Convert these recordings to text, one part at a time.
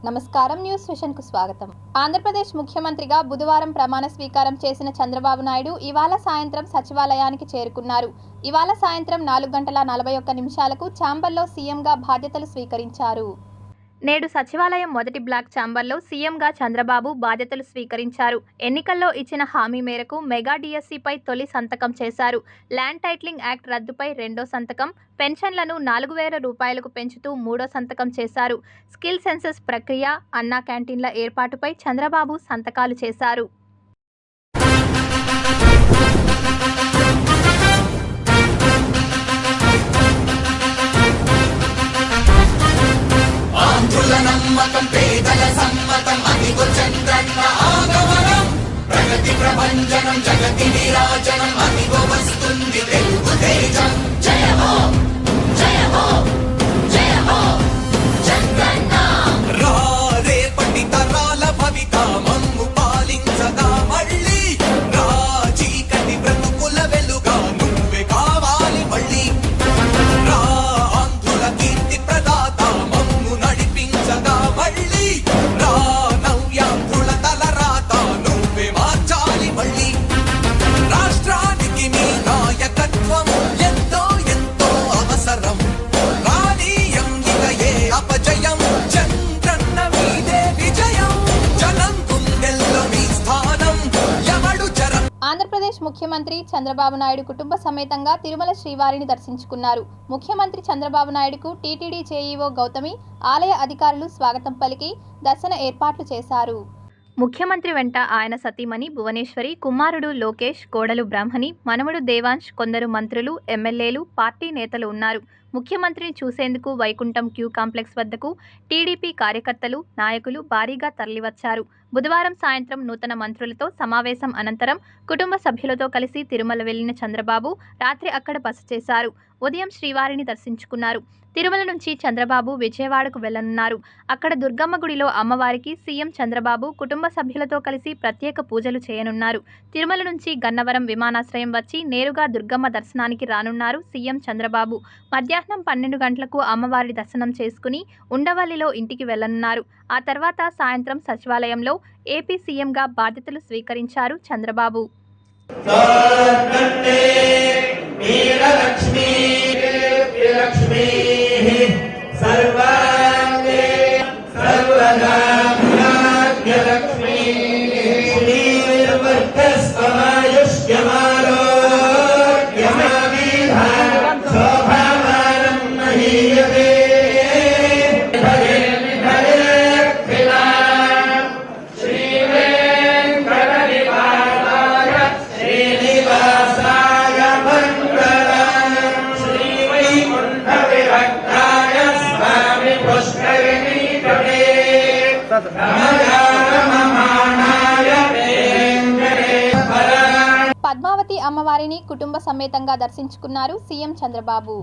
నమస్కారం news vision కు స్వాగతం. ఆంధ్రప్రదేశ్ ముఖ్యమంత్రిగా బుధవారం ప్రమాణ స్వీకారం చేసిన చంద్రబాబు నాయుడు ఇవాళ సాయంత్రం సచివాలయానికి చేరుకున్నారు. ఇవాళ సాయంత్రం 4:41 ఛాంబర్లో సీఎంగా బాధ్యతలు స్వీకరించారు. నేడు సచివాలయం మొదటి బ్లాక్ ఛాంబర్లో సీఎంగా చంద్రబాబు బాధ్యతలు స్వీకరించారు. ఎన్నికల్లో ఇచ్చిన హామీ మేరకు మెగా డిఎస్సిపై తొలి సంతకం చేశారు. ల్యాండ్ టైటిలింగ్ యాక్ట్ రద్దుపై రెండో సంతకం, పెన్షన్లను 4,000 రూపాయలకు పెంచుతూ మూడో సంతకం చేశారు. స్కిల్ సెన్సస్ ప్రక్రియ, అన్నా క్యాంటీన్ల ఏర్పాటుపై చంద్రబాబు సంతకాలు చేశారు. నమ్మకం పేదల సమ్మతం అదిగో చంద్రన్న ఆగమనం, ప్రగతి ప్రభంజనం జగతి విరాజనం అదిగో వస్తుంది తెలుగు తేజం. జయ హో జయ హో జయ హో చంద్రన్న. రా రేపటి తరాల భవిత మమ్ము పాలించగా మళ్ళీ, రా చీకటి బ్రతుకుల వెలుగా నువ్వే కావాలి మళ్ళీ, రా ఆంధ్రుల కీర్తి ప్రదాత మమ్ము నడిపించగా మళ్ళీ, రా నవ్యాంధ్రుల తలరాత నువ్వే మార్చాలి మళ్ళీ. రాష్ట్రానికి మీ నాయకత్వం ఎంతో ఎంతో అవసరం, రానీయం ఇక ఏ అపజయం, చంద్రన్న మీదే విజయం, జనం గుండెల్లో మీ స్థానం ఎవడు చరం. ఆంధ్రప్రదేశ్ ముఖ్యమంత్రి చంద్రబాబు నాయుడు కుటుంబ సమేతంగా తిరుమల శ్రీవారిని దర్శించుకున్నారు. ముఖ్యమంత్రి చంద్రబాబు నాయుడుకు టీటీడీ జేఈఓ గౌతమి, ఆలయ అధికారులు స్వాగతం పలికి దర్శన ఏర్పాట్లు చేశారు. ముఖ్యమంత్రి వెంట ఆయన సతీమణి భువనేశ్వరి, కుమారుడు లోకేష్, కోడలు బ్రాహ్మణి, మనవడు దేవాంశ్, కొందరు మంత్రులు, ఎమ్మెల్యేలు, పార్టీ నేతలు ఉన్నారు. ముఖ్యమంత్రిని చూసేందుకు వైకుంఠం క్యూ కాంప్లెక్స్ వద్దకు టీడీపీ కార్యకర్తలు, నాయకులు భారీగా తరలివచ్చారు. బుధవారం సాయంత్రం నూతన మంత్రులతో సమావేశం అనంతరం కుటుంబ సభ్యులతో కలిసి తిరుమల వెళ్లిన చంద్రబాబు రాత్రి అక్కడ బస చేశారు. ఉదయం శ్రీవారిని దర్శించుకున్నారు. తిరుమల నుంచి చంద్రబాబు విజయవాడకు వెళ్లనున్నారు. అక్కడ దుర్గమ్మ గుడిలో అమ్మవారికి సీఎం చంద్రబాబు కుటుంబ సభ్యులతో కలిసి ప్రత్యేక పూజలు చేయనున్నారు. తిరుమల నుంచి గన్నవరం విమానాశ్రయం వచ్చి నేరుగా దుర్గమ్మ దర్శనానికి రానున్నారు సీఎం చంద్రబాబు. మధ్యాహ్నం 12 గంటలకు అమ్మవారి దర్శనం చేసుకుని ఉండవల్లిలో ఇంటికి వెళ్లనున్నారు. ఆ తర్వాత సాయంత్రం సచివాలయంలో ఏపీ సీఎంగా బాధ్యతలు స్వీకరించారు చంద్రబాబు. పద్మావతి అమ్మవారిని కుటుంబ సమేతంగా దర్శించుకున్నారు సీఎం చంద్రబాబు.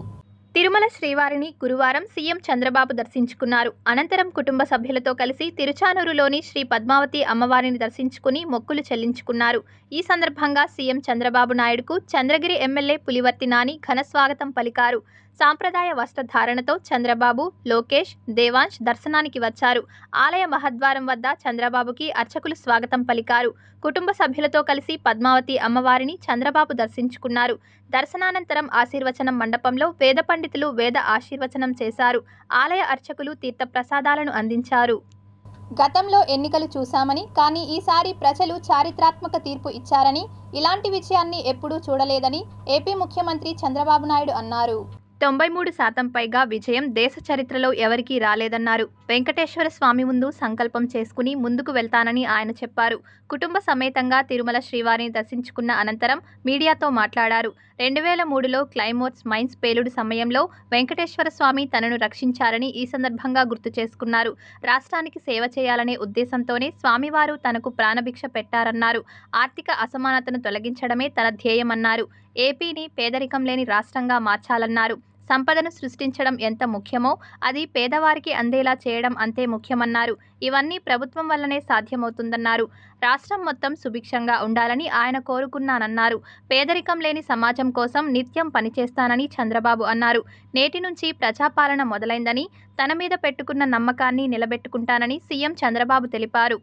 తిరుమల శ్రీవారిని గురువారం సీఎం చంద్రబాబు దర్శించుకున్నారు. అనంతరం కుటుంబ సభ్యులతో కలిసి తిరుచానూరులోని శ్రీ పద్మావతి అమ్మవారిని దర్శించుకుని మొక్కులు చెల్లించుకున్నారు. ఈ సందర్భంగా సీఎం చంద్రబాబు నాయుడుకు చంద్రగిరి ఎమ్మెల్యే పులివర్తి నాని ఘన స్వాగతం పలికారు. సాంప్రదాయ వస్త్రధారణతో చంద్రబాబు, లోకేష్, దేవాంశ్ దర్శనానికి వచ్చారు. ఆలయ మహద్వారం వద్ద చంద్రబాబుకి అర్చకులు స్వాగతం పలికారు. కుటుంబ సభ్యులతో కలిసి పద్మావతి అమ్మవారిని చంద్రబాబు దర్శించుకున్నారు. దర్శనానంతరం ఆశీర్వచనం మండపంలో వేద పండితులు వేద ఆశీర్వచనం చేశారు. ఆలయ అర్చకులు తీర్థప్రసాదాలను అందించారు. గతంలో ఎన్నికలు చూశామని, కానీ ఈసారి ప్రజలు చారిత్రాత్మక తీర్పు ఇచ్చారని, ఇలాంటి విజయాన్ని ఎప్పుడూ చూడలేదని ఏపీ ముఖ్యమంత్రి చంద్రబాబు నాయుడు అన్నారు. 93% పైగా విజయం దేశ చరిత్రలో ఎవరికీ రాలేదన్నారు. వెంకటేశ్వర స్వామి ముందు సంకల్పం చేసుకుని ముందుకు వెళ్తానని ఆయన చెప్పారు. కుటుంబ సమేతంగా తిరుమల శ్రీవారిని దర్శించుకున్న అనంతరం మీడియాతో మాట్లాడారు. 2003లో క్లైమోర్స్ మైన్స్ పేలుడు సమయంలో వెంకటేశ్వర స్వామి తనను రక్షించారని ఈ సందర్భంగా గుర్తు చేసుకున్నారు. రాష్ట్రానికి సేవ చేయాలనే ఉద్దేశంతోనే స్వామివారు తనకు ప్రాణభిక్ష పెట్టారన్నారు. ఆర్థిక అసమానతను తొలగించడమే తన ధ్యేయమన్నారు. ఏపీని పేదరికం లేని రాష్ట్రంగా మార్చాలన్నారు. సంపదను సృష్టించడం ఎంత ముఖ్యమో అది పేదవారికి అందేలా చేయడం అంతే ముఖ్యమన్నారు. ఇవన్నీ ప్రభుత్వం వల్లనే సాధ్యమవుతుందన్నారు. రాష్ట్రం మొత్తం సుభిక్షంగా ఉండాలని ఆయన కోరుకున్నానన్నారు. పేదరికం లేని సమాజం కోసం నిత్యం పనిచేస్తానని చంద్రబాబు అన్నారు. నేటి నుంచి ప్రజాపాలన మొదలైందని, తన మీద పెట్టుకున్న నమ్మకాన్ని నిలబెట్టుకుంటానని సీఎం చంద్రబాబు తెలిపారు.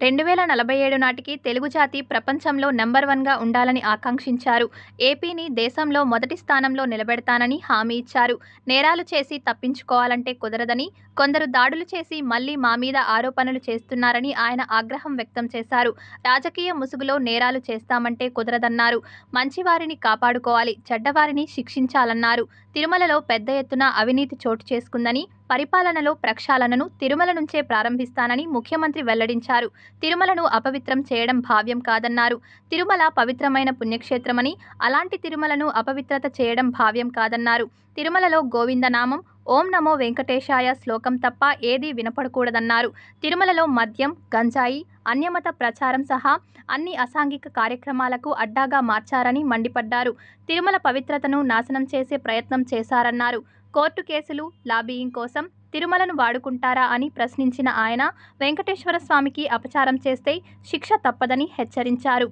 2047 నాటికి తెలుగు జాతి ప్రపంచంలో నెంబర్ 1గా ఉండాలని ఆకాంక్షించారు. ఏపీని దేశంలో మొదటి స్థానంలో నిలబెడతానని హామీ ఇచ్చారు. నేరాలు చేసి తప్పించుకోవాలంటే కుదరదని, కొందరు దాడులు చేసి మళ్లీ మా మీద ఆరోపణలు చేస్తున్నారని ఆయన ఆగ్రహం వ్యక్తం చేశారు. రాజకీయ ముసుగులో నేరాలు చేస్తామంటే కుదరదన్నారు. మంచివారిని కాపాడుకోవాలి, చెడ్డవారిని శిక్షించాలన్నారు. తిరుమలలో పెద్ద ఎత్తున అవినీతి చోటు చేసుకుందని, పరిపాలనలో ప్రక్షాళనను తిరుమల నుంచే ప్రారంభిస్తానని ముఖ్యమంత్రి వెల్లడించారు. తిరుమలను అపవిత్రం చేయడం భావ్యం కాదన్నారు. తిరుమల పవిత్రమైన పుణ్యక్షేత్రమని, అలాంటి తిరుమలను అపవిత్రత చేయడం భావ్యం కాదన్నారు. తిరుమలలో గోవిందనామం, ఓం నమో వెంకటేశాయ శ్లోకం తప్ప ఏదీ వినపడకూడదన్నారు. తిరుమలలో మద్యం, గంజాయి, అన్యమత ప్రచారం సహా అన్ని అసాంఘిక కార్యక్రమాలకు అడ్డాగా మార్చారని మండిపడ్డారు. తిరుమల పవిత్రతను నాశనం చేసే ప్రయత్నం చేశారన్నారు. కోర్టు కేసులు, లాబీయింగ్ కోసం తిరుమలను వాడుకుంటారా అని ప్రశ్నించిన ఆయన, వెంకటేశ్వర స్వామికి అపచారం చేస్తే శిక్ష తప్పదని హెచ్చరించారు.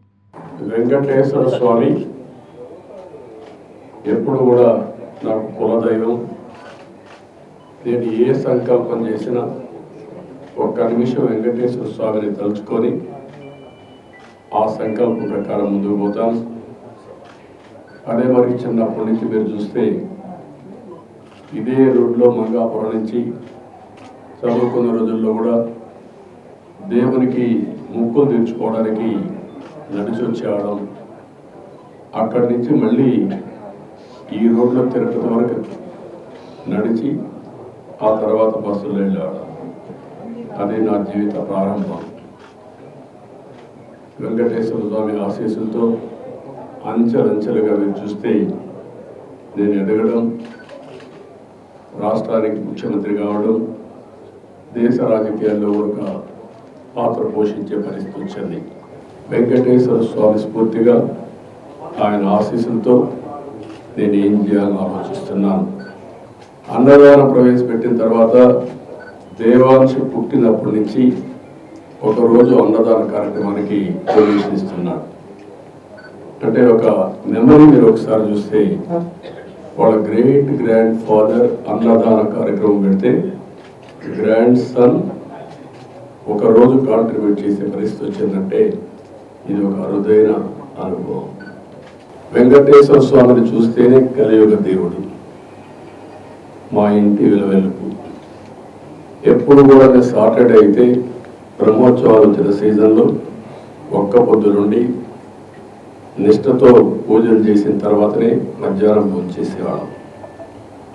వెంకటేశ్వర స్వామి ఎప్పుడు కూడా నాకు కులదైవం. నేను ఏ సంకల్పం చేసినా ఒక్క నిమిషం వెంకటేశ్వర స్వామిని తలుచుకొని ఆ సంకల్పం ప్రకారం ముందుకు పోతాను. అదే మరి చిన్నప్పటి నుంచి మీరు చూస్తే ఇదే రోడ్లో మంగాపురం నుంచి చదువుకున్న రోజుల్లో కూడా దేవునికి ముక్కులు తీర్చుకోవడానికి నడిచి వచ్చేవాళ్ళం. అక్కడి నుంచి మళ్ళీ ఈ రోడ్లో తిరుపతి వరకు నడిచి ఆ తర్వాత బస్సులో వెళ్ళేవాళ్ళం. అదే నా జీవిత ప్రారంభం. వెంకటేశ్వర స్వామి ఆశీస్సులతో అంచెలంచెలుగా మీరు చూస్తే నేను ఎదగడం, రాష్ట్రానికి ముఖ్యమంత్రి కావడం, దేశ రాజకీయాల్లో ఒక పాత్ర పోషించే పరిస్థితి వచ్చింది. వెంకటేశ్వర స్వామి స్ఫూర్తిగా ఆయన ఆశీస్సులతో నేను ఏం చేయాలని ఆలోచిస్తున్నాను. అన్నదానం ప్రవేశపెట్టిన తర్వాత దేవాంశ పుట్టినప్పటి నుంచి ఒకరోజు అన్నదాన కార్యక్రమానికి ప్రవేశిస్తున్నాను. అంటే ఒక మెమరీ మీరు ఒకసారి చూస్తే వాళ్ళ గ్రేట్ గ్రాండ్ ఫాదర్ అన్నదాన కార్యక్రమం పెడితే గ్రాండ్ సన్ ఒకరోజు కాంట్రిబ్యూట్ చేసే పరిస్థితి వచ్చిందంటే ఇది ఒక అరుదైన అనుభవం. వెంకటేశ్వర స్వామిని చూస్తేనే కలియుగ దేవుడు, మా ఇంటి విలువెలుపు. ఎప్పుడు కూడా సాటర్డే అయితే బ్రహ్మోత్సవాలు వచ్చిన సీజన్లో ఒక్క పొద్దు నుండి నిష్ఠతో పూజలు చేసిన తర్వాతనే మధ్యాహ్నం భోజనం చేసేవాళ్ళం.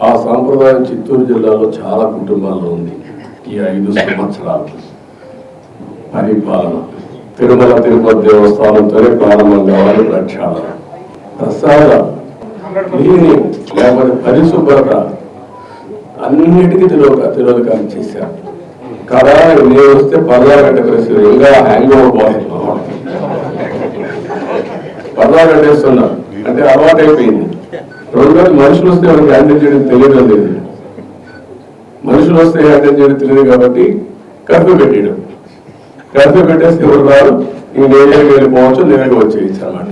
ఆ సాంప్రదాయం చిత్తూరు జిల్లాలో చాలా కుటుంబాల్లో ఉంది. ఈ 5 సంవత్సరాలు పరిపాలన తిరుమల తిరుపతి దేవస్థానంతోనే ప్రారంభం కావాలి. ప్రక్షాళన, ప్రసాద, క్లీనింగ్, లేకపోతే పరిశుభ్రత అన్నిటికీ తిరోధకాలు చేశారు. కదా నేను వస్తే 16 గంటల పరిస్థితి ఇంకా హ్యాంగ్ ఓవర్ బాగుంది. 16 గంటేస్తున్నారు అంటే అలవాటు అయిపోయింది. రెండోది మనుషులు వస్తే మనకి హ్యాండిల్ చేయడం తెలియడం లేదు. మనుషులు వస్తే హ్యాండిల్ చేయడం తెలియదు కాబట్టి కర్ఫ్యూ పెట్టేయడం. కర్ఫ్యూ పెట్టేస్తే ఎవరు రాదు, ఇంక నేరుగా వెళ్ళిపోవచ్చు, నేరుగా వచ్చేయచ్చు అన్నమాట.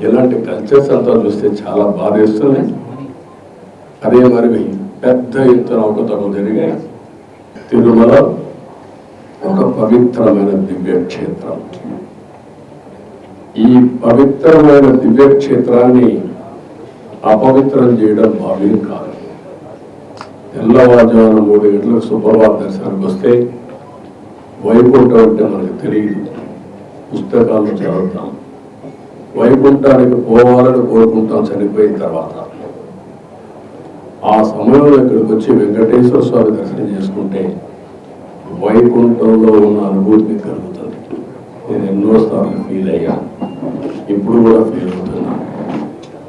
ఇలాంటి కల్చర్స్ అంతా చూస్తే చాలా బాధేస్తుంది. అదే మరి పెద్ద ఎత్తున అవకతవకలు జరిగాయి. తిరుమల ఒక పవిత్రమైన దివ్యక్షేత్రం. ఈ పవిత్రమైన దివ్యక్షేత్రాన్ని అపవిత్రం చేయడం భావ్యం కాదు. తెల్లవారుజామున 3 గంటలకు సుప్రభాత దర్శనానికి వస్తే వైకుంఠం అంటే మనకు తెలియదు, పుస్తకాలను చదువుతాం. వైకుంఠానికి పోవాలని కోరుకుంటాం చనిపోయిన తర్వాత. ఆ సమయంలో ఇక్కడికి వచ్చి వెంకటేశ్వర స్వామి దర్శనం చేసుకుంటే వైకుంఠంలో ఉన్న అనుభూతి కలుగుతుంది. నేను ఎన్నోసార్లు ఫీల్ అయ్యాను, ఇప్పుడు కూడా ఫీల్ అవుతున్నాను.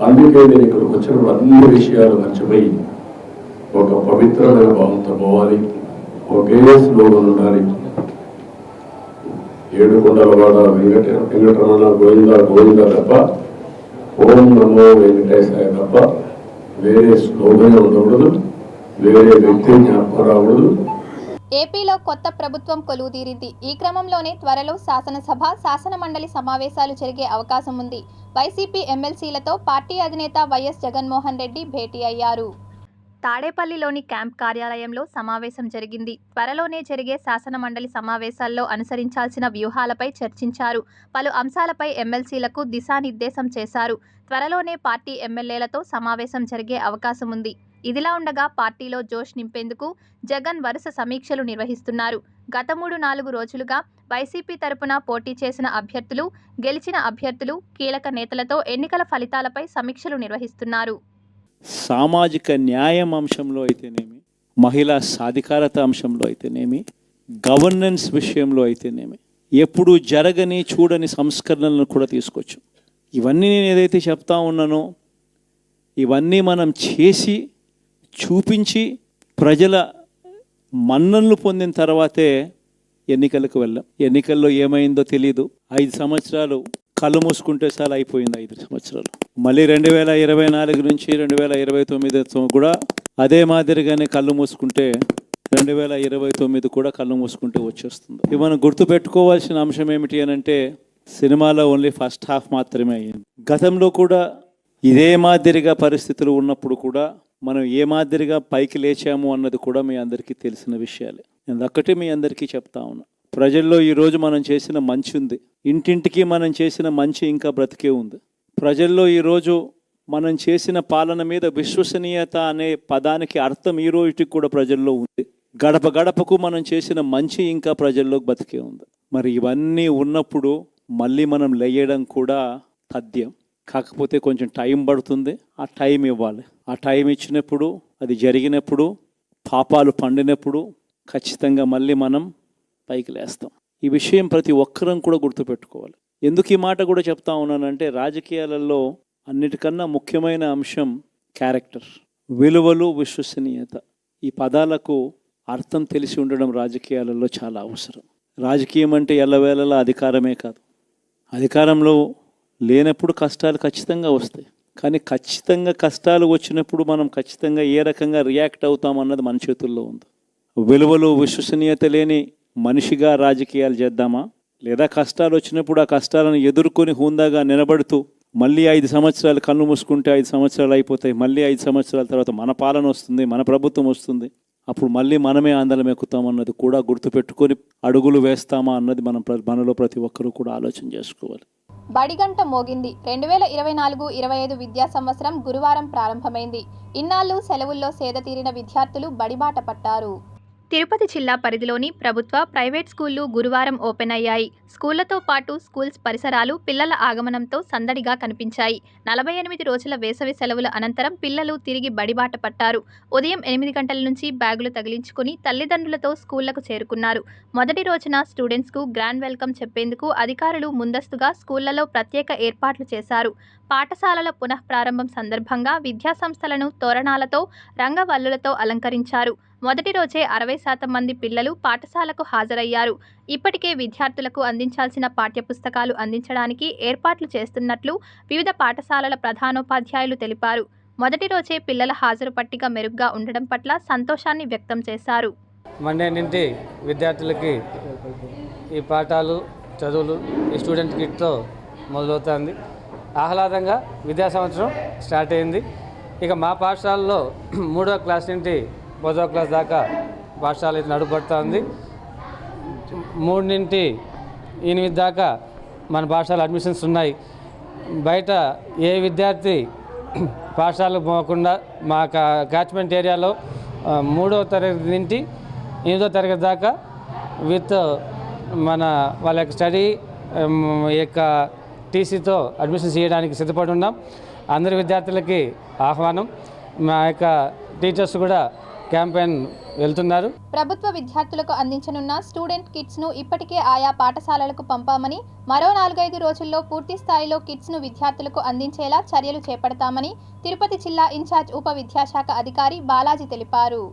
అందుకే నేను ఇక్కడికి వచ్చినప్పుడు అన్ని విషయాలు మర్చిపోయి ఒక పవిత్రమైన భావంతో పోవాలి, ఒకే స్లోగన్ ఉండాలి. ఏడుకొండలవాడ వెంకటరమణ గోవింద గోవింద తప్ప, ఓం నమో వెంకటేశాయ తప్ప వేరే స్లోగనే ఉండకూడదు, వేరే వ్యక్తి జ్ఞాపకం రాకూడదు. ఏపీలో కొత్త ప్రభుత్వం కొలువుదీరింది. ఈ క్రమంలోనే త్వరలో శాసనసభ, శాసన మండలి సమావేశాలు జరిగే అవకాశం ఉంది. వైసీపీ ఎమ్మెల్సీలతో పార్టీ అధినేత వైఎస్ జగన్మోహన్ రెడ్డి భేటీ అయ్యారు. తాడేపల్లిలోని క్యాంప్ కార్యాలయంలో సమావేశం జరిగింది. త్వరలోనే జరిగే శాసన మండలి సమావేశాల్లో అనుసరించాల్సిన వ్యూహాలపై చర్చించారు. పలు అంశాలపై ఎమ్మెల్సీలకు దిశానిర్దేశం చేశారు. త్వరలోనే పార్టీ ఎమ్మెల్యేలతో సమావేశం జరిగే అవకాశం ఉంది. ఇదిలా ఉండగా పార్టీలో జోష్ నింపేందుకు జగన్ వరుస సమీక్షలు నిర్వహిస్తున్నారు. గత 3-4 రోజులుగా వైసీపీ తరపున పోటీ చేసిన అభ్యర్థులు, గెలిచిన అభ్యర్థులు, కీలక నేతలతో ఎన్నికల ఫలితాలపై సమీక్షలు నిర్వహిస్తున్నారు. సామాజిక న్యాయం అంశంలో అయితేనేమి, మహిళా సాధికారత అంశంలో అయితేనేమి, గవర్నెన్స్ విషయంలో అయితేనేమి ఎప్పుడూ జరగని చూడని సంస్కరణలను కూడా తీసుకొచ్చు. ఇవన్నీ నేను ఏదైతే చెప్తా ఉన్నానో ఇవన్నీ మనం చేసి చూపించి ప్రజల మన్ననలు పొందిన తర్వాతే ఎన్నికలకు వెళ్ళాం. ఎన్నికల్లో ఏమైందో తెలీదు. 5 సంవత్సరాలు కళ్ళు మూసుకుంటే చాలా అయిపోయింది. 5 సంవత్సరాలు మళ్ళీ 2024 నుంచి 2029 కూడా అదే మాదిరిగానే కళ్ళు మూసుకుంటే 2029 కూడా కళ్ళు మూసుకుంటే వచ్చేస్తుంది. ఇవి మనం గుర్తుపెట్టుకోవాల్సిన అంశం ఏమిటి అని అంటే సినిమాలో ఓన్లీ ఫస్ట్ హాఫ్ మాత్రమే అయ్యింది. గతంలో కూడా ఇదే మాదిరిగా పరిస్థితులు ఉన్నప్పుడు కూడా మనం ఏ మాదిరిగా పైకి లేచాము అన్నది కూడా మీ అందరికీ తెలిసిన విషయాలే. నేను ఒక్కటి మీ అందరికీ చెప్తా ఉన్నా, ప్రజల్లో ఈరోజు మనం చేసిన మంచి ఉంది. ఇంటింటికి మనం చేసిన మంచి ఇంకా బ్రతికే ఉంది. ప్రజల్లో ఈరోజు మనం చేసిన పాలన మీద విశ్వసనీయత అనే పదానికి అర్థం ఈ రోజుకి కూడా ప్రజల్లో ఉంది. గడప గడపకు మనం చేసిన మంచి ఇంకా ప్రజల్లో బతికే ఉంది. మరి ఇవన్నీ ఉన్నప్పుడు మళ్ళీ మనం లేయడం కూడా తథ్యం. కాకపోతే కొంచెం టైం పడుతుంది. ఆ టైం ఇవ్వాలి. ఆ టైం ఇచ్చినప్పుడు, అది జరిగినప్పుడు, పాపాలు పండినప్పుడు ఖచ్చితంగా మళ్ళీ మనం పైకి లేస్తాం. ఈ విషయం ప్రతి ఒక్కరం కూడా గుర్తుపెట్టుకోవాలి. ఎందుకు ఈ మాట కూడా చెప్తా ఉన్నానంటే రాజకీయాలలో అన్నిటికన్నా ముఖ్యమైన అంశం క్యారెక్టర్, విలువలు, విశ్వసనీయత. ఈ పదాలకు అర్థం తెలిసి ఉండడం రాజకీయాలలో చాలా అవసరం. రాజకీయం అంటే ఎల్లవేళలా అధికారమే కాదు. అధికారంలో లేనప్పుడు కష్టాలు ఖచ్చితంగా వస్తాయి. కానీ ఖచ్చితంగా కష్టాలు వచ్చినప్పుడు మనం ఖచ్చితంగా ఏ రకంగా రియాక్ట్ అవుతాం అన్నది మన చేతుల్లో ఉంది. విలువలు, విశ్వసనీయత లేని మనిషిగా రాజకీయాలు చేద్దామా, లేదా కష్టాలు వచ్చినప్పుడు ఆ కష్టాలను ఎదుర్కొని హుందాగా నిలబడుతూ మళ్ళీ 5 సంవత్సరాలు కళ్ళు మూసుకుంటే 5 సంవత్సరాలు అయిపోతాయి. మళ్ళీ 5 సంవత్సరాల తర్వాత మన పాలన వస్తుంది, మన ప్రభుత్వం వస్తుంది. అప్పుడు మళ్ళీ మనమే ఆందోళన ఎక్కుతాం అన్నది కూడా గుర్తుపెట్టుకొని అడుగులు వేస్తామా అన్నది మనలో ప్రతి ఒక్కరూ కూడా ఆలోచన చేసుకోవాలి. బడిగంట మోగింది. 2024-25 విద్యా సంవత్సరం గురువారం ప్రారంభమైంది. ఇన్నాళ్లు సెలవుల్లో సేద తీరిన విద్యార్థులు బడిబాట పట్టారు. తిరుపతి జిల్లా పరిధిలోని ప్రభుత్వ, ప్రైవేట్ స్కూళ్లు గురువారం ఓపెన్ అయ్యాయి. స్కూళ్లతో పాటు స్కూల్స్ పరిసరాలు పిల్లల ఆగమనంతో సందడిగా కనిపించాయి. 48 రోజుల వేసవి సెలవుల అనంతరం పిల్లలు తిరిగి బడిబాట పట్టారు. ఉదయం 8 గంటల నుంచి బ్యాగులు తగిలించుకుని తల్లిదండ్రులతో స్కూళ్లకు చేరుకున్నారు. మొదటి రోజున స్టూడెంట్స్కు గ్రాండ్ వెల్కమ్ చెప్పేందుకు అధికారులు ముందస్తుగా స్కూళ్లలో ప్రత్యేక ఏర్పాట్లు చేశారు. పాఠశాలల పునఃప్రారంభం సందర్భంగా విద్యాసంస్థలను తోరణాలతో, రంగవల్లులతో అలంకరించారు. మొదటి రోజే 60% మంది పిల్లలు పాఠశాలకు హాజరయ్యారు. ఇప్పటికే విద్యార్థులకు అందించాల్సిన పాఠ్యపుస్తకాలు అందించడానికి ఏర్పాట్లు చేస్తున్నట్లు వివిధ పాఠశాలల ప్రధానోపాధ్యాయులు తెలిపారు. మొదటి రోజే పిల్లల హాజరు పట్టిక మెరుగ్గా ఉండడం పట్ల సంతోషాన్ని వ్యక్తం చేశారు. మండే నుండి విద్యార్థులకి ఈ పాఠాలు, చదువులు ఈ స్టూడెంట్ కిట్తో మొదలవుతుంది. ఆహ్లాదంగా విద్యా సంవత్సరం స్టార్ట్ అయింది. ఇక మా పాఠశాలలో 3వ క్లాస్ నుండి 10వ క్లాస్ దాకా పాఠశాల నడుపడుతూ ఉంది. 3 నుండి 8 దాకా మన పాఠశాల అడ్మిషన్స్ ఉన్నాయి. బయట ఏ విద్యార్థి పాఠశాలకు పోకుండా మా క్యాచ్మెంట్ ఏరియాలో 3వ తరగతి నుండి 8వ తరగతి దాకా విత్ వాళ్ళ యొక్క స్టడీ యొక్క టీసీతో అడ్మిషన్స్ చేయడానికి సిద్ధపడి ఉన్నాం. అందరి విద్యార్థులకి ఆహ్వానం. మా యొక్క టీచర్స్ కూడా క్యాంపెయిన్ వెళ్తున్నారు. ప్రభుత్వ విద్యార్థులకు అందించనున్న స్టూడెంట్ కిట్స్ను ఇప్పటికే ఆయా పాఠశాలలకు పంపామని, మరో 4-5 రోజుల్లో పూర్తి స్థాయిలో కిట్స్ను విద్యార్థులకు అందించేలా చర్యలు చేపడతామని తిరుపతి జిల్లా ఇన్ఛార్జ్ ఉప విద్యాశాఖ అధికారి బాలాజీ తెలిపారు.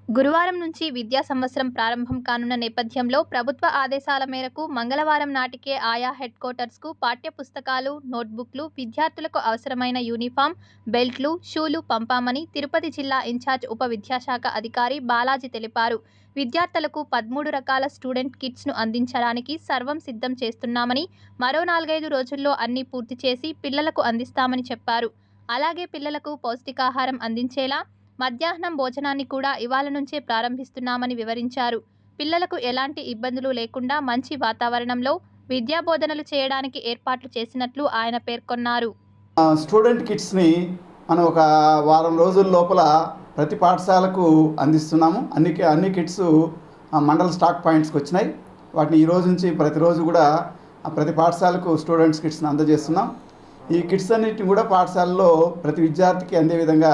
గురువారం నుంచి విద్యా సంవత్సరం ప్రారంభం కానున్న నేపథ్యంలో ప్రభుత్వ ఆదేశాల మేరకు మంగళవారం నాటికే ఆయా హెడ్ క్వార్టర్స్కు పాఠ్య పుస్తకాలు, నోట్బుక్లు, విద్యార్థులకు అవసరమైన యూనిఫామ్, బెల్ట్లు, షూలు పంపామని తిరుపతి జిల్లా ఇన్ఛార్జ్ ఉప విద్యాశాఖ అధికారి బాలాజీ తెలిపారు. విద్యార్థులకు 13 రకాల స్టూడెంట్ కిట్స్ను అందించడానికి సర్వం సిద్ధం చేస్తున్నామని, మరో 4-5 రోజుల్లో అన్నీ పూర్తి చేసి పిల్లలకు అందిస్తామని చెప్పారు. అలాగే పిల్లలకు పౌష్టికాహారం అందించేలా మధ్యాహ్నం భోజనాన్ని కూడా ఇవాళ నుంచే ప్రారంభిస్తున్నామని వివరించారు. పిల్లలకు ఎలాంటి ఇబ్బందులు లేకుండా మంచి వాతావరణంలో విద్యా బోధనలు చేయడానికి ఏర్పాట్లు చేసినట్లు ఆయన పేర్కొన్నారు. స్టూడెంట్ కిట్స్ని మనం ఒక వారం రోజుల లోపల ప్రతి పాఠశాలకు అందిస్తున్నాము. అన్ని కిట్స్ మండల స్టాక్ పాయింట్స్కి వచ్చినాయి. వాటిని ఈ రోజు నుంచి ప్రతిరోజు కూడా ప్రతి పాఠశాలకు స్టూడెంట్స్ కిట్స్ని అందజేస్తున్నాం. ఈ కిట్స్ అన్నిటిని కూడా పాఠశాలలో ప్రతి విద్యార్థికి అందే విధంగా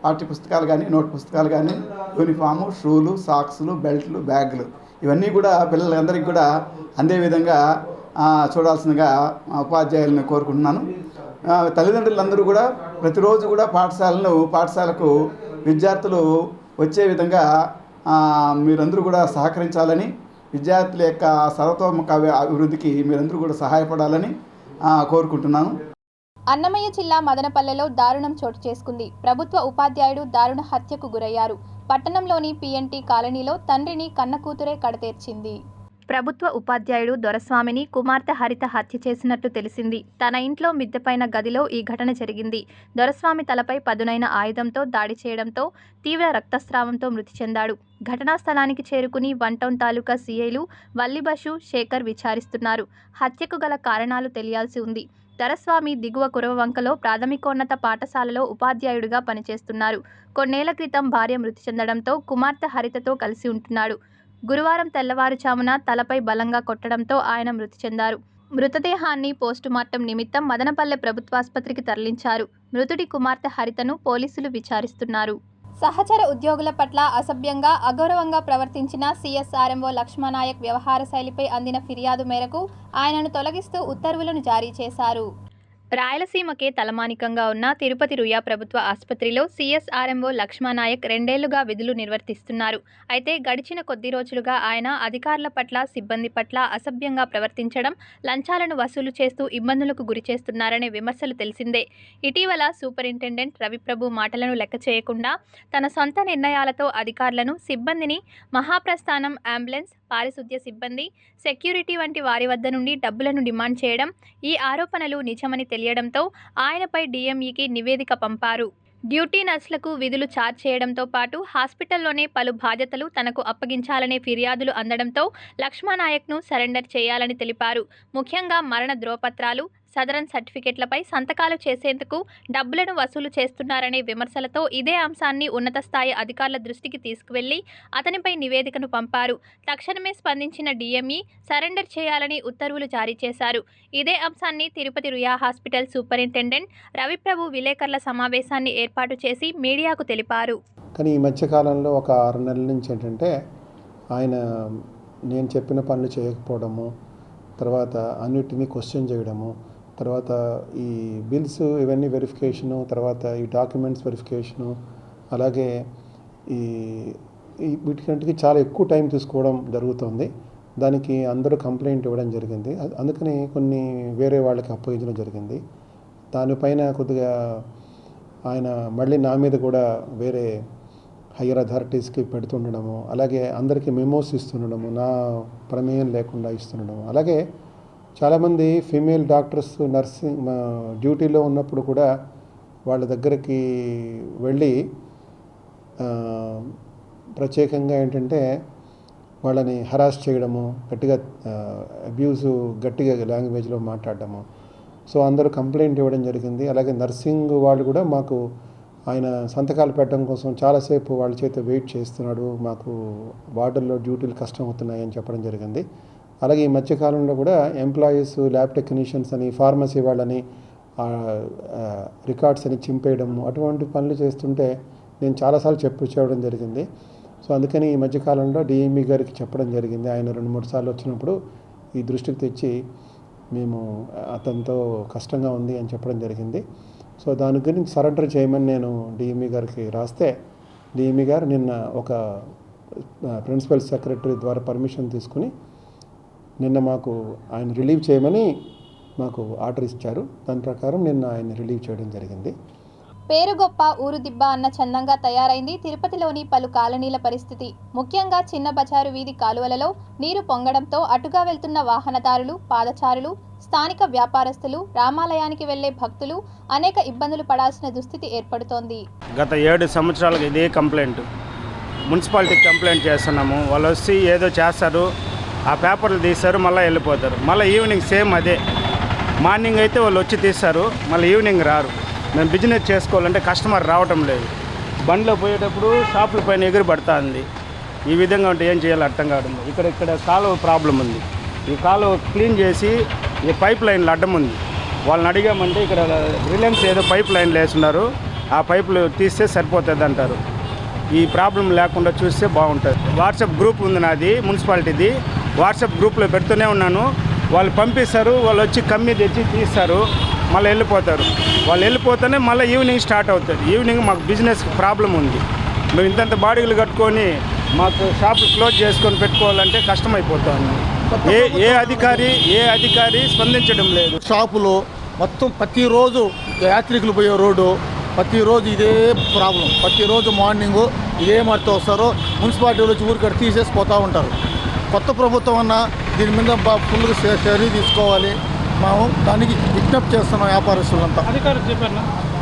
పాఠ్య పుస్తకాలు కానీ, నోట్ పుస్తకాలు కానీ, యూనిఫాము, షూలు, సాక్స్లు, బెల్ట్లు, బ్యాగులు ఇవన్నీ కూడా పిల్లలందరికీ కూడా అందే విధంగా చూడాల్సిందిగా ఉపాధ్యాయులను కోరుకుంటున్నాను. తల్లిదండ్రులందరూ కూడా ప్రతిరోజు కూడా పాఠశాలకు విద్యార్థులు వచ్చే విధంగా మీరందరూ కూడా సహకరించాలని, విద్యార్థుల యొక్క సర్వతోముఖ అభివృద్ధికి మీరందరూ కూడా సహాయపడాలని కోరుకుంటున్నాను. అన్నమయ్య జిల్లా మదనపల్లెలో దారుణం చోటు చేసుకుంది. ప్రభుత్వ ఉపాధ్యాయుడు దారుణ హత్యకు గురయ్యారు. పట్టణంలోని పిఎన్టీ కాలనీలో తండ్రిని కన్న కూతురే కడతేర్చింది. ప్రభుత్వ ఉపాధ్యాయుడు దొరస్వామిని కుమార్తె హరిత హత్య చేసినట్టు తెలిసింది. తన ఇంట్లో మిద్దెపైన గదిలో ఈ ఘటన జరిగింది. దొరస్వామి తలపై పదునైన ఆయుధంతో దాడి చేయడంతో తీవ్ర రక్తస్రావంతో మృతి చెందాడు. ఘటనా స్థలానికి చేరుకుని 1 టౌన్ తాలూకా సీఐలు వల్లిబషు, శేఖర్ విచారిస్తున్నారు. హత్యకు గల కారణాలు తెలియాల్సి ఉంది. దొరస్వామి దిగువ కురవవంకలో ప్రాథమికోన్నత పాఠశాలలో ఉపాధ్యాయుడిగా పనిచేస్తున్నారు. కొన్నేళ్ల క్రితం భార్య మృతి చెందడంతో కుమార్తె హరితతో కలిసి ఉంటున్నాడు. గురువారం తెల్లవారుజామున తలపై బలంగా కొట్టడంతో ఆయన మృతి చెందారు. మృతదేహాన్ని పోస్టుమార్టం నిమిత్తం మదనపల్లె ప్రభుత్వాసుపత్రికి తరలించారు. మృతుడి కుమార్తె హరితను పోలీసులు విచారిస్తున్నారు. సహచర ఉద్యోగుల పట్ల అసభ్యంగా, అగౌరవంగా ప్రవర్తించిన సిఎస్ఆర్ఎంఓ లక్ష్మణనాయక్ వ్యవహార శైలిపై అందిన ఫిర్యాదు మేరకు ఆయనను తొలగిస్తూ ఉత్తర్వులను జారీ చేశారు. రాయలసీమకే తలమానికంగా ఉన్న తిరుపతి రుయా ప్రభుత్వ ఆసుపత్రిలో సిఎస్ఆర్ఎంఓ లక్ష్మణనాయక్ 2 ఏళ్లుగా విధులు నిర్వర్తిస్తున్నారు. అయితే గడిచిన కొద్ది రోజులుగా ఆయన అధికారుల పట్ల, సిబ్బంది పట్ల అసభ్యంగా ప్రవర్తించడం, లంచాలను వసూలు చేస్తూ ఇబ్బందులకు గురి చేస్తున్నారనే విమర్శలు తెలిసిందే. ఇటీవల సూపరింటెండెంట్ రవిప్రభు మాటలను లెక్క చేయకుండా తన సొంత నిర్ణయాలతో అధికారులను, సిబ్బందిని మహాప్రస్థానం, అంబులెన్స్, పారిశుద్ధ్య సిబ్బంది, సెక్యూరిటీ వంటి వారి వద్ద నుండి డబ్బులను డిమాండ్ చేయడం, ఈ ఆరోపణలు నిజమని తెలియడంతో ఆయనపై డిఎంఈకి నివేదిక పంపారు. డ్యూటీ నర్సులకు విధులు ఛార్జ్ చేయడంతో పాటు హాస్పిటల్లోనే పలు బాధ్యతలు తనకు అప్పగించాలనే ఫిర్యాదులు అందడంతో లక్ష్మణనాయక్ను సరెండర్ చేయాలని తెలిపారు. ముఖ్యంగా మరణ ధ్రువపత్రాలు, సదరన్ సర్టిఫికెట్లపై సంతకాలు చేసేందుకు డబ్బులను వసూలు చేస్తున్నారనే విమర్శలతో ఇదే అంశాన్ని ఉన్నత స్థాయి అధికారుల దృష్టికి తీసుకువెళ్లి అతనిపై నివేదికను పంపారు. తక్షణమే స్పందించిన డిఎంఈ సరెండర్ చేయాలని ఉత్తర్వులు జారీ చేశారు. ఇదే అంశాన్ని తిరుపతి రుయా హాస్పిటల్ సూపరింటెండెంట్ రవిప్రభు విలేకరుల సమావేశాన్ని ఏర్పాటు చేసి మీడియాకు తెలిపారు. కానీ ఈ మధ్యకాలంలో ఒక 6 నెలల నుంచి ఏంటంటే ఆయన నేను చెప్పిన పనులు చేయకపోవడము, తర్వాత అన్నిటినీ క్వశ్చన్ చేయడము, తర్వాత ఈ బిల్స్ ఇవన్నీ వెరిఫికేషను, తర్వాత ఈ డాక్యుమెంట్స్ వెరిఫికేషను, అలాగే ఈ వీటికంటికి చాలా ఎక్కువ టైం తీసుకోవడం జరుగుతుంది. దానికి అందరూ కంప్లైంట్ ఇవ్వడం జరిగింది. అందుకని కొన్ని వేరే వాళ్ళకి అప్పగించడం జరిగింది. దానిపైన కొద్దిగా ఆయన మళ్ళీ నా మీద కూడా వేరే హయ్యర్ అథారిటీస్కి పెడుతుండడము, అలాగే అందరికీ మెమోస్ ఇస్తుండడము, నా ప్రమేయం లేకుండా ఇస్తుండడము, అలాగే చాలామంది ఫీమేల్ డాక్టర్స్ నర్సింగ్ డ్యూటీలో ఉన్నప్పుడు కూడా వాళ్ళ దగ్గరికి వెళ్ళి ప్రత్యేకంగా ఏంటంటే వాళ్ళని హరాస్ చేయడము, గట్టిగా గట్టిగా లాంగ్వేజ్లో మాట్లాడడము. సో అందరూ కంప్లైంట్ ఇవ్వడం జరిగింది. అలాగే నర్సింగ్ వాళ్ళు కూడా మాకు ఆయన సంతకాలు పెట్టడం కోసం చాలాసేపు వాళ్ళ చేత వెయిట్ చేస్తున్నాడు, మాకు వార్డుల్లో డ్యూటీలు కష్టం అవుతున్నాయని చెప్పడం జరిగింది. అలాగే ఈ మధ్యకాలంలో కూడా ఎంప్లాయీస్, ల్యాబ్ టెక్నీషియన్స్ అని, ఫార్మసీ వాళ్ళని రికార్డ్స్ అని చింపేయడము, అటువంటి పనులు చేస్తుంటే నేను చాలాసార్లు చెప్పడం జరిగింది. సో అందుకని ఈ మధ్యకాలంలో డిఎంఈ గారికి చెప్పడం జరిగింది. ఆయన 2-3 సార్లు వచ్చినప్పుడు ఈ దృష్టికి తెచ్చి మేము అతనితో కష్టంగా ఉంది అని చెప్పడం జరిగింది. సో దాని గురించి సరెండర్ చేయమని నేను డిఎంఈ గారికి రాస్తే డిఎంఈ గారు నిన్న ఒక ప్రిన్సిపల్ సెక్రటరీ ద్వారా పర్మిషన్ తీసుకుని నిన్న మాకు ఆయన రిలీవ్ చేయమని మాకు ఆర్డర్ ఇచ్చారు. దాని ప్రకారం నిన్న ఆయన రిలీవ్ చేయడం జరిగింది. పేరు గొప్ప ఊరు దిబ్బ అన్న చందంగా తయారైంది తిరుపతిలోని పలు కాలనీల పరిస్థితి. ముఖ్యంగా చిన్న బజారు వీధి కాలువలలో నీరు పొంగడంతో అటుగా వెళ్తున్న వాహనదారులు, పాదచారులు, స్థానిక వ్యాపారస్తులు, రామాలయానికి వెళ్లే భక్తులు అనేక ఇబ్బందులు పడాల్సిన దుస్థితి ఏర్పడుతోంది. గత 7 సంవత్సరాలుగా ఇదే కంప్లైంట్, మున్సిపాలిటీకి కంప్లైంట్ చేస్తున్నాము. వాళ్ళు వచ్చి ఏదో చేస్తారు, ఆ పేపర్లు తీస్తారు, మళ్ళీ వెళ్ళిపోతారు. మళ్ళీ ఈవినింగ్ సేమ్ అదే. మార్నింగ్ అయితే వాళ్ళు వచ్చి తీస్తారు, మళ్ళీ ఈవినింగ్ రారు. మేము బిజినెస్ చేసుకోవాలంటే కస్టమర్ రావటం లేదు. బండిలో పోయేటప్పుడు షాపుల పైన ఎగిరి పడుతుంది. ఈ విధంగా ఉంటే ఏం చేయాలో అర్థం కావడం. ఇక్కడ కాలువ ప్రాబ్లం ఉంది. ఈ కాలువ క్లీన్ చేసి ఈ పైప్ లైన్లు అడ్డం ఉంది. వాళ్ళని అడిగామంటే ఇక్కడ రిలయన్స్ ఏదో పైప్ లైన్లు వేస్తున్నారు, ఆ పైపులు తీస్తే సరిపోతుంది అంటారు. ఈ ప్రాబ్లం లేకుండా చూస్తే బాగుంటుంది. వాట్సాప్ గ్రూప్ ఉంది నాది, మున్సిపాలిటీది. వాట్సాప్ గ్రూప్లో పెడుతూనే ఉన్నాను. వాళ్ళు పంపిస్తారు, వాళ్ళు వచ్చి కమ్మి తెచ్చి తీస్తారు, మళ్ళీ వెళ్ళిపోతారు. వాళ్ళు వెళ్ళిపోతేనే మళ్ళీ ఈవినింగ్ స్టార్ట్ అవుతుంది. ఈవినింగ్ మాకు బిజినెస్ ప్రాబ్లం ఉంది. మేము ఇంతంత బాడీలు కట్టుకొని మాకు షాపులు క్లోజ్ చేసుకొని పెట్టుకోవాలంటే కష్టమైపోతుంది. ఏ అధికారి స్పందించడం లేదు. షాపులో మొత్తం ప్రతిరోజు యాత్రికులు పోయే రోడ్డు, ప్రతిరోజు ఇదే ప్రాబ్లం. ప్రతిరోజు మార్నింగు ఇదే మట్టి వస్తారు, మున్సిపాలిటీలో వచ్చి ఊరికడ తీసేసి పోతూ ఉంటారు. కొత్త ప్రభుత్వం అన్నా దీని మీద ఫుల్గా చర్య తీసుకోవాలి. మేము దానికి విజ్ఞప్తి చేస్తున్నాం వ్యాపారస్తులంతా.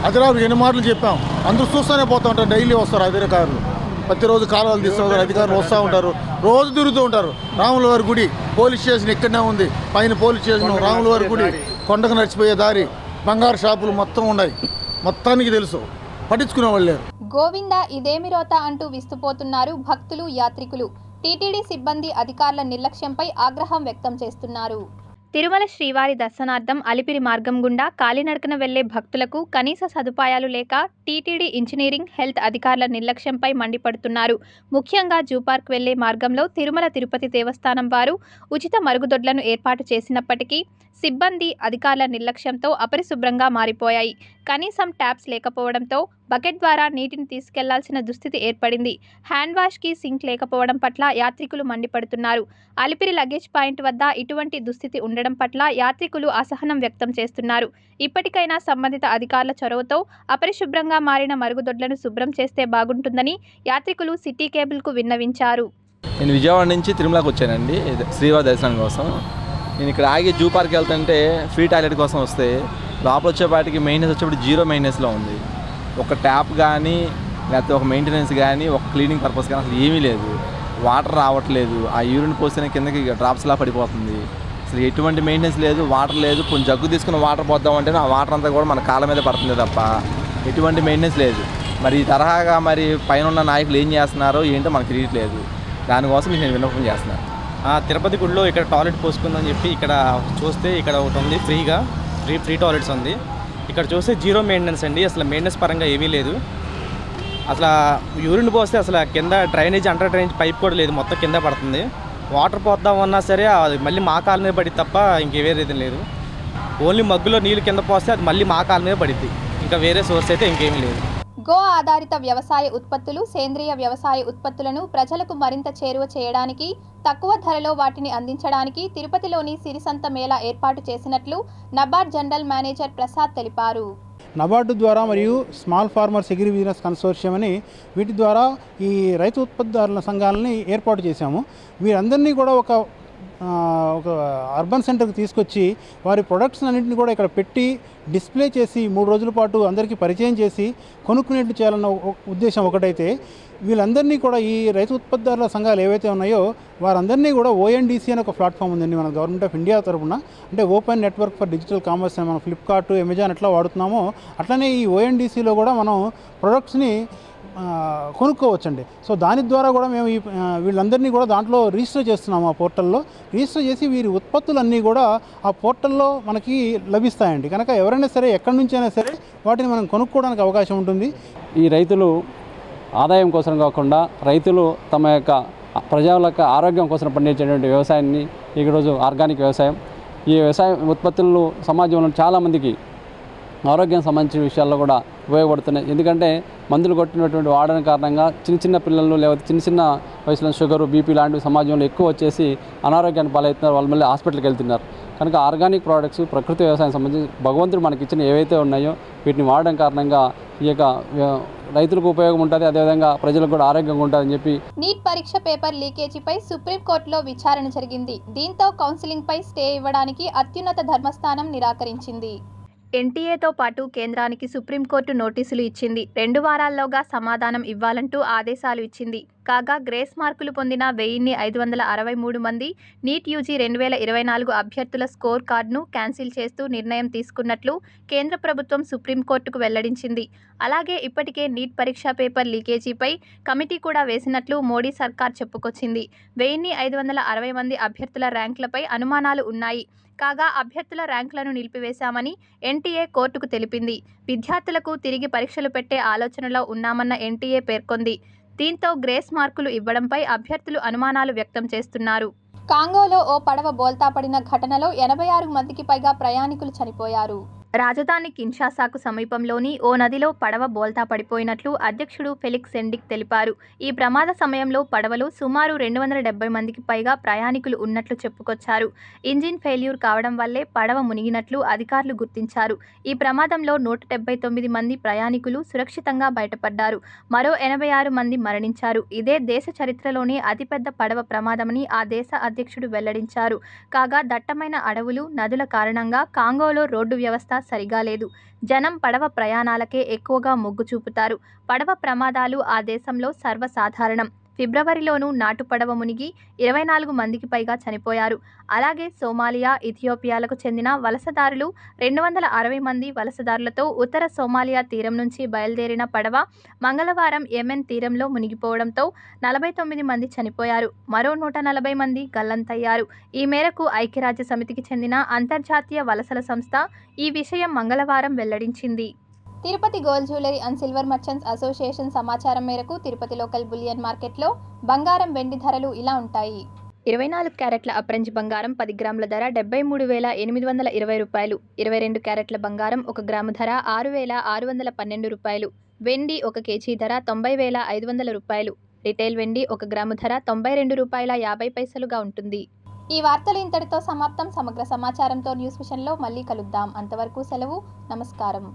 అధికారులు ఎన్ని మాటలు చెప్పాం, అందరూ చూస్తూనే పోతూ ఉంటారు. డైలీ వస్తారు అధికారులు, ప్రతిరోజు కాలువలు తీస్తూ ఉంటారు. అధికారులు వస్తూ ఉంటారు, రోజు తిరుగుతూ ఉంటారు. రాములవారి గుడి పోలీస్ స్టేషన్ ఇక్కడనే ఉంది, పైన పోలీస్ స్టేషన్, రాములవారి గుడి, కొండకు నడిచిపోయే దారి, బంగారు షాపులు మొత్తం ఉన్నాయి. మొత్తానికి తెలుసు, పట్టించుకునే వాళ్ళు లేరు. గోవింద ఇదేమి రోత అంటూ విస్తుపోతున్నారు భక్తులు, యాత్రికులు. టీటీడీ సిబ్బంది అధికారుల నిర్లక్ష్యంపై ఆగ్రహం వ్యక్తం చేస్తున్నారు. తిరుమల శ్రీవారి దర్శనార్థం అలిపిరి మార్గం గుండా కాలినడకన వెళ్లే భక్తులకు కనీస సదుపాయాలు లేక టీటీడీ ఇంజనీరింగ్, హెల్త్ అధికారుల నిర్లక్ష్యంపై మండిపడుతున్నారు. ముఖ్యంగా జూ పార్క్ వెళ్లే మార్గంలో తిరుమల తిరుపతి దేవస్థానం వారు ఉచిత మరుగుదొడ్లను ఏర్పాటు చేసినప్పటికీ సిబ్బంది, అధికారుల నిర్లక్ష్యంతో అపరిశుభ్రంగా మారిపోయాయి. కనీసం ట్యాప్స్ లేకపోవడంతో బకెట్ ద్వారా నీటిని తీసుకెళ్లాల్సిన దుస్థితి ఏర్పడింది. హ్యాండ్ వాష్కి సింక్ లేకపోవడం పట్ల యాత్రికులు మండిపడుతున్నారు. అలిపిరి లగేజ్ పాయింట్ వద్ద ఇటువంటి దుస్థితి ఉండడం పట్ల యాత్రికులు అసహనం వ్యక్తం చేస్తున్నారు. ఇప్పటికైనా సంబంధిత అధికారుల చొరవతో అపరిశుభ్రంగా మారిన మరుగుదొడ్లను శుభ్రం చేస్తే బాగుంటుందని యాత్రికులు సిటీ కేబుల్కు విన్నవించారు. నేను విజయవాడ నుంచి తిరుమలకు వచ్చానండి శ్రీవారి దర్శనం కోసం. నేను ఇక్కడ ఆగి జూ పార్క్ వెళ్తుంటే ఫ్రీ టాయిలెట్ కోసం వస్తే లోపల వచ్చేపాటికి మెయింటెనెన్స్ వచ్చేప్పుడు 0 మెయింటెనెన్స్లో ఉంది. ఒక ట్యాప్ కానీ లేకపోతే ఒక మెయింటెనెన్స్ కానీ ఒక క్లీనింగ్ పర్పస్ కానీ అసలు ఏమీ లేదు. వాటర్ రావట్లేదు, ఆ యూరిన్ పోసిన కిందకి డ్రాప్స్లా పడిపోతుంది. అసలు ఎటువంటి మెయింటెనెన్స్ లేదు, వాటర్ లేదు. కొంచెం జగ్గు తీసుకుని వాటర్ పోద్దామంటే ఆ వాటర్ అంతా కూడా మన కాళ్ళ మీద పడుతుంది తప్ప ఎటువంటి మెయింటెనెన్స్ లేదు. మరి ఈ తరహాగా మరి పైన ఉన్న నాయకులు ఏం చేస్తున్నారో ఏంటో మనకు తెలియట్లేదు. దానికోసం నేను విన్నపం చేస్తున్నాను. తిరుపతి గుడిలో ఇక్కడ టాయిలెట్ పోసుకుందని చెప్పి ఇక్కడ చూస్తే ఇక్కడ ఒకటి ఉంది, ఫ్రీ టాయిలెట్స్ ఉంది. ఇక్కడ చూస్తే 0 మెయింటెనెన్స్ అండి. అసలు మెయింటెనెన్స్ పరంగా ఏమీ లేదు. అసలు యూరిన్ పోస్తే అసలు కింద డ్రైనేజ్, అండర్ డ్రైనేజ్ పైప్ కూడా లేదు, మొత్తం కింద పడుతుంది. వాటర్ పోద్దామన్నా సరే అది మళ్ళీ మా కాళ్ళ మీద పడిద్ది తప్ప ఇంకే రీతి లేదు. ఓన్లీ మగ్గులో నీళ్ళు కింద పోస్తే అది మళ్ళీ మా కాళ్ళ మీద పడిద్ది, ఇంకా వేరే సోర్స్ అయితే ఇంకేమీ లేదు. గో ఆధారిత వ్యవసాయ ఉత్పత్తులు, సేంద్రియ వ్యవసాయ ఉత్పత్తులను ప్రజలకు మరింత చేరువ చేయడానికి, తక్కువ ధరలో వాటిని అందించడానికి తిరుపతిలోని సిరిసంత మేళా ఏర్పాటు చేసినట్లు నబార్డ్ జనరల్ మేనేజర్ ప్రసాద్ తెలిపారు. నబార్డు ద్వారా మరియు small farmers agri business consortium అని వీటి ద్వారా ఈ రైతు ఉత్పత్తిదారుల సంఘాలని ఏర్పాటు చేశాము. వీరందరినీ కూడా ఒక అర్బన్ సెంటర్కి తీసుకొచ్చి వారి ప్రొడక్ట్స్ అన్నింటినీ కూడా ఇక్కడ పెట్టి డిస్ప్లే చేసి 3 రోజుల పాటు అందరికీ పరిచయం చేసి కొనుక్కునేట్టు చేయాలన్న ఉద్దేశం ఒకటైతే, వీళ్ళందరినీ కూడా ఈ రైతు ఉత్పత్తిదారుల సంఘాలు ఏవైతే ఉన్నాయో వారందరినీ కూడా ONDC అనే ఒక ప్లాట్ఫామ్ ఉందండి మన గవర్నమెంట్ ఆఫ్ ఇండియా తరఫున. అంటే open network for digital commerce అని మనం ఫ్లిప్కార్ట్, అమెజాన్ ఎట్లా వాడుతున్నామో అట్లనే ఈ ONDCలో కూడా మనం ప్రొడక్ట్స్ని కొనుక్కోవచ్చండి. సో దాని ద్వారా కూడా మేము వీళ్ళందరినీ కూడా దాంట్లో రిజిస్టర్ చేస్తున్నాము. ఆ పోర్టల్లో రిజిస్టర్ చేసి వీరి ఉత్పత్తులన్నీ కూడా ఆ పోర్టల్లో మనకి లభిస్తాయండి. కనుక ఎవరైనా సరే ఎక్కడి నుంచైనా సరే వాటిని మనం కొనుక్కోవడానికి అవకాశం ఉంటుంది. ఈ రైతులు ఆదాయం కోసం కాకుండా రైతులు తమ యొక్క ప్రజల యొక్క ఆరోగ్యం కోసం పండించేటువంటి వ్యవసాయాన్ని ఈరోజు ఆర్గానిక్ వ్యవసాయం, ఈ వ్యవసాయ ఉత్పత్తులను సమాజంలో చాలామందికి ఆరోగ్యం సంబంధించిన విషయాల్లో కూడా ఉపయోగపడుతున్నాయి. ఎందుకంటే మందులు కొట్టినటువంటి వాడన కారణంగా చిన్న పిల్లలు లేకపోతే చిన్న వయసులో షుగరు, బీపీ లాంటివి సమాజంలో ఎక్కువ వచ్చేసి అనారోగ్యాన్ని పాలవుతున్నారు. వాళ్ళు మళ్ళీ హాస్పిటల్కి వెళ్తున్నారు. కనుక ఆర్గానిక్ ప్రోడక్ట్స్, ప్రకృతి వ్యవసాయం సంబంధించి భగవంతుడు మనకి ఇచ్చిన ఏవైతే ఉన్నాయో వీటిని వాడడం కారణంగా ఈ యొక్క రైతులకు ఉపయోగం ఉంటుంది, అదేవిధంగా ప్రజలకు కూడా ఆరోగ్యంగా ఉంటుందని చెప్పి. నీట్ పరీక్ష పేపర్ లీకేజీపై సుప్రీంకోర్టులో విచారణ జరిగింది. దీంతో కౌన్సిలింగ్పై స్టే ఇవ్వడానికి అత్యున్నత ధర్మస్థానం నిరాకరించింది. ఎన్టీఏతో పాటు కేంద్రానికి సుప్రీంకోర్టు నోటీసులు ఇచ్చింది. 2 వారాల్లోగా సమాధానం ఇవ్వాలంటూ ఆదేశాలు ఇచ్చింది. కాగా గ్రేస్ మార్కులు పొందిన 1563 మంది నీట్ యూజీ 2024 అభ్యర్థుల స్కోర్ కార్డును క్యాన్సిల్ చేస్తూ నిర్ణయం తీసుకున్నట్లు కేంద్ర ప్రభుత్వం సుప్రీంకోర్టుకు వెల్లడించింది. అలాగే ఇప్పటికే నీట్ పరీక్ష పేపర్ లీకేజీపై కమిటీ కూడా వేసినట్లు మోడీ సర్కార్ చెప్పుకొచ్చింది. 1560 మంది అభ్యర్థుల ర్యాంకులపై అనుమానాలు ఉన్నాయి. కాగా అభ్యర్థుల ర్యాంకులను నిలిపివేశామని ఎన్టీఏ కోర్టుకు తెలిపింది. విద్యార్థులకు తిరిగి పరీక్షలు పెట్టే ఆలోచనలో ఉన్నామన్న ఎన్టీఏ పేర్కొంది. దీంతో గ్రేస్ మార్కులు ఇవ్వడంపై అభ్యర్థులు అనుమానాలు వ్యక్తం చేస్తున్నారు. కాంగోలో ఓ పడవ బోల్తా పడిన ఘటనలో 86 మందికి పైగా ప్రయాణికులు చనిపోయారు. రాజధాని కిన్షాసాకు సమీపంలోని ఓ నదిలో పడవ బోల్తా పడిపోయినట్లు అధ్యక్షుడు ఫెలిక్స్ సెండిక్ తెలిపారు. ఈ ప్రమాద సమయంలో పడవలో సుమారు 270 మందికి పైగా ప్రయాణికులు ఉన్నట్లు చెప్పుకొచ్చారు. ఇంజిన్ ఫెయిల్యూర్ కావడం వల్లే పడవ మునిగినట్లు అధికారులు గుర్తించారు. ఈ ప్రమాదంలో 179 మంది ప్రయాణికులు సురక్షితంగా బయటపడ్డారు. మరో 86 మంది మరణించారు. ఇదే దేశ చరిత్రలోనే అతిపెద్ద పడవ ప్రమాదమని ఆ దేశ అధ్యక్షుడు వెల్లడించారు. కాగా దట్టమైన అడవులు, నదుల కారణంగా కాంగోలో రోడ్డు వ్యవస్థ సరిగా లేదు. జనం పడవ ప్రయాణాలకే ఎక్కువగా మొగ్గు చూపుతారు. పడవ ప్రమాదాలు ఆ దేశంలో సర్వసాధారణం. ఫిబ్రవరిలోనూ నాటు పడవ మునిగి 24 మందికి పైగా చనిపోయారు. అలాగే సోమాలియా, ఇథియోపియాలకు చెందిన వలసదారులు 260 మంది వలసదారులతో ఉత్తర సోమాలియా తీరం నుంచి బయలుదేరిన పడవ మంగళవారం యెమెన్ తీరంలో మునిగిపోవడంతో 49 మంది చనిపోయారు. మరో 140 మంది గల్లంతయ్యారు. ఈ మేరకు ఐక్యరాజ్య సమితికి చెందిన అంతర్జాతీయ వలసల సంస్థ ఈ విషయం మంగళవారం వెల్లడించింది. Tirupati gold jewellery and silver merchants association సమాచారం మేరకు తిరుపతి లోకల్ బులియన్ మార్కెట్లో బంగారం, వెండి ధరలు ఇలా ఉంటాయి. 24 క్యారెట్ల అప్రంజ్ బంగారం 10 గ్రాముల ధర 73,820 రూపాయలు. 22 క్యారెట్ల బంగారం 1 గ్రాము ధర 6,612 రూపాయలు. వెండి 1 కేజీ ధర 90,500 రూపాయలు. రిటైల్ వెండి 1 గ్రాము ధర 92 రూపాయల 50 పైసలుగా ఉంటుంది. ఈ వార్తలు ఇంతటితో సమాప్తం. సమగ్ర సమాచారంతో న్యూస్ విషన్లో మళ్ళీ కలుద్దాం. అంతవరకు సెలవు. నమస్కారం.